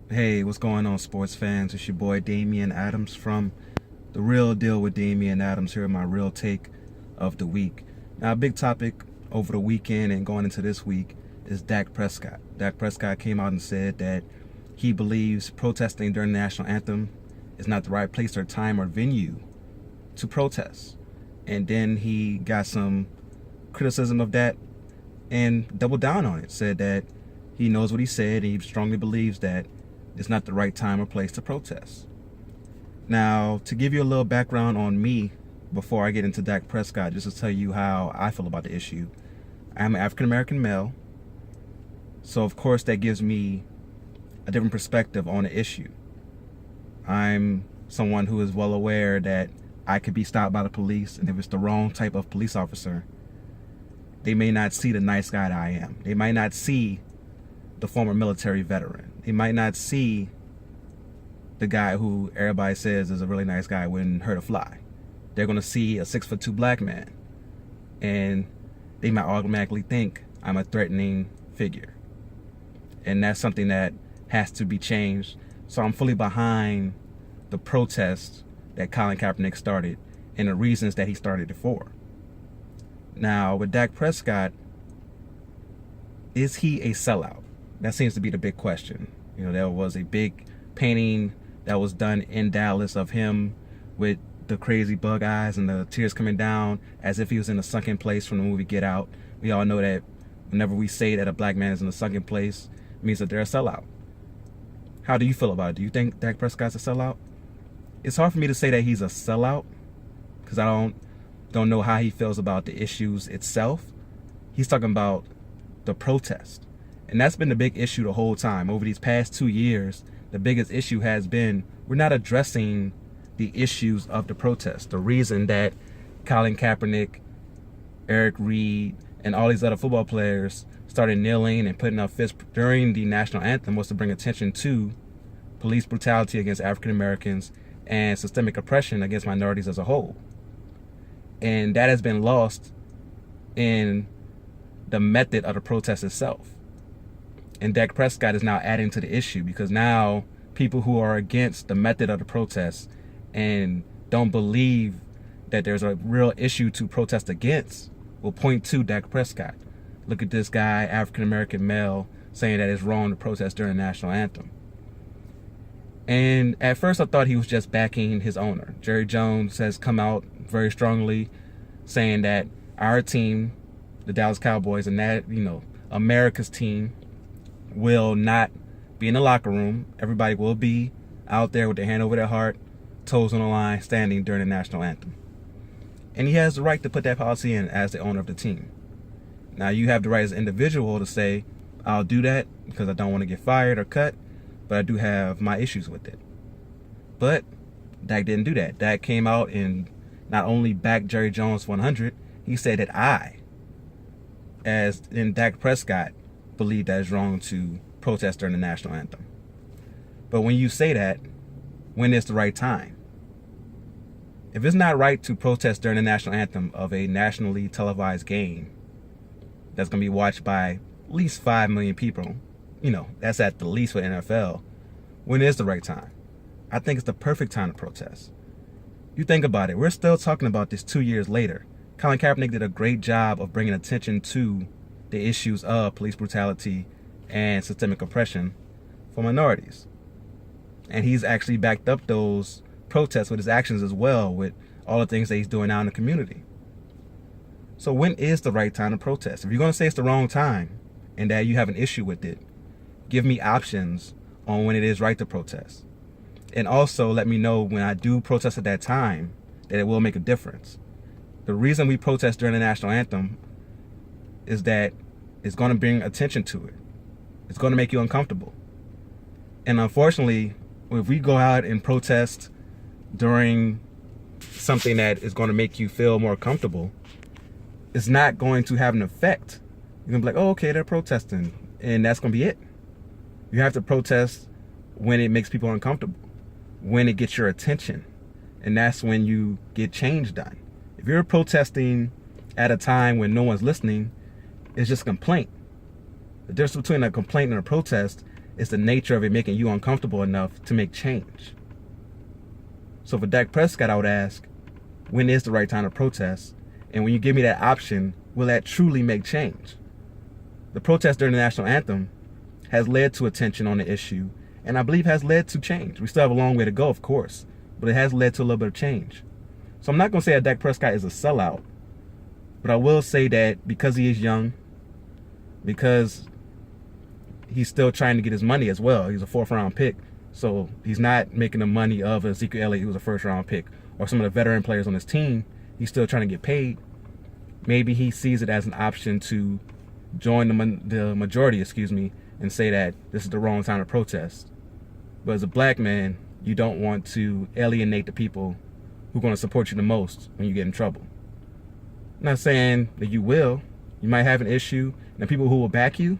Hey, what's going on, sports fans? It's your boy Damian Adams from The Real Deal with Damian Adams here, my real take of the week. Now, a big topic over the weekend and going into this week is Dak Prescott. Dak Prescott came out and said that he believes protesting during the national anthem is not the right place or time or venue to protest. And then he got some criticism of that and doubled down on it, said that he knows what he said and he strongly believes that it's not the right time or place to protest. Now, to give you a little background on me before I get into Dak Prescott, just to tell you how I feel about the issue. I'm an African American male, so of course that gives me a different perspective on the issue. I'm someone who is well aware that I could be stopped by the police, and if it's the wrong type of police officer, they may not see the nice guy that I am. They might not see the former military veteran. They might not see the guy who everybody says is a really nice guy, wouldn't hurt a fly. They're going to see a 6'2" black man, and they might automatically think I'm a threatening figure. And that's something that has to be changed. So I'm fully behind the protest that Colin Kaepernick started and the reasons that he started it for. Now, with Dak Prescott, is he a sellout? That seems to be the big question. You know, there was a big painting that was done in Dallas of him with the crazy bug eyes and the tears coming down as if he was in a sunken place from the movie Get Out. We all know that whenever we say that a black man is in a sunken place, it means that they're a sellout. How do you feel about it? Do you think Dak Prescott's a sellout? It's hard for me to say that he's a sellout because I don't know how he feels about the issues itself. He's talking about the protest. And that's been the big issue the whole time. Over these past 2 years, the biggest issue has been we're not addressing the issues of the protest. The reason that Colin Kaepernick, Eric Reed, and all these other football players started kneeling and putting up fists during the national anthem was to bring attention to police brutality against African Americans and systemic oppression against minorities as a whole. And that has been lost in the method of the protest itself. And Dak Prescott is now adding to the issue because now people who are against the method of the protest and don't believe that there's a real issue to protest against will point to Dak Prescott. Look at this guy, African American male, saying that it's wrong to protest during the national anthem. And at first I thought he was just backing his owner. Jerry Jones has come out very strongly saying that our team, the Dallas Cowboys, and that, America's team, will not be in the locker room. Everybody will be out there with their hand over their heart, toes on the line, standing during the national anthem. And he has the right to put that policy in as the owner of the team. Now, you have the right as an individual to say, I'll do that because I don't want to get fired or cut, but I do have my issues with it. But Dak didn't do that. Dak came out and not only backed Jerry Jones 100, he said that I, as in Dak Prescott, believe that it's wrong to protest during the national anthem. But when you say that, when is the right time? If it's not right to protest during the national anthem of a nationally televised game that's going to be watched by at least 5 million people, that's at the least for NFL, when is the right time? I think it's the perfect time to protest. You think about it, we're still talking about this 2 years later. Colin Kaepernick did a great job of bringing attention to the issues of police brutality and systemic oppression for minorities. And he's actually backed up those protests with his actions as well, with all the things that he's doing out in the community. So when is the right time to protest? If you're going to say it's the wrong time and that you have an issue with it, give me options on when it is right to protest. And also let me know when I do protest at that time that it will make a difference. The reason we protest during the national anthem is that it's going to bring attention to it. It's going to make you uncomfortable. And unfortunately, if we go out and protest during something that is going to make you feel more comfortable, it's not going to have an effect. You're going to be like, oh, okay, they're protesting. And that's going to be it. You have to protest when it makes people uncomfortable, when it gets your attention. And that's when you get change done. If you're protesting at a time when no one's listening, it's just a complaint. The difference between a complaint and a protest It's the nature of it making you uncomfortable enough to make change. So for Dak Prescott, I would ask, when is the right time to protest? And when you give me that option, will that truly make change? The protest during the national anthem has led to attention on the issue, and I believe has led to change. We still have a long way to go, of course, but it has led to a little bit of change. So I'm not going to say that Dak Prescott is a sellout, but I will say that because he is young, because he's still trying to get his money as well. He's a 4th-round pick, so he's not making the money of Ezekiel Elliott, who was a 1st-round pick, or some of the veteran players on his team. He's still trying to get paid. Maybe he sees it as an option to join the majority, and say that this is the wrong time to protest. But as a black man, you don't want to alienate the people who are going to support you the most when you get in trouble. I'm not saying that you will. You might have an issue, and the people who will back you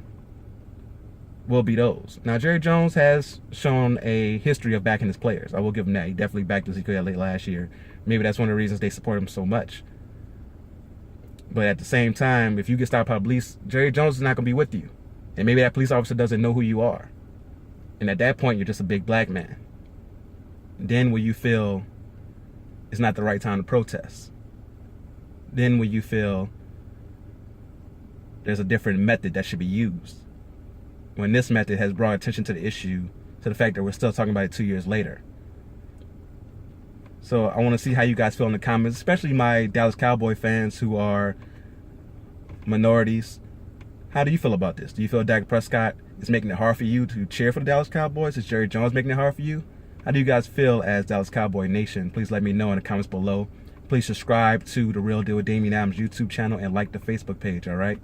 will be those. Now, Jerry Jones has shown a history of backing his players. I will give him that. He definitely backed Ezekiel Elliott last year. Maybe that's one of the reasons they support him so much. But at the same time, if you get stopped by police, Jerry Jones is not going to be with you. And maybe that police officer doesn't know who you are. And at that point, you're just a big black man. Then will you feel it's not the right time to protest? Then will you feel there's a different method that should be used? When this method has brought attention to the issue, to the fact that we're still talking about it 2 years later. So I want to see how you guys feel in the comments, especially my Dallas Cowboy fans who are minorities. How do you feel about this? Do you feel Dak Prescott is making it hard for you to cheer for the Dallas Cowboys? Is Jerry Jones making it hard for you? How do you guys feel as Dallas Cowboy Nation? Please let me know in the comments below. Please subscribe to The Real Deal with Damian Adams YouTube channel and like the Facebook page, all right?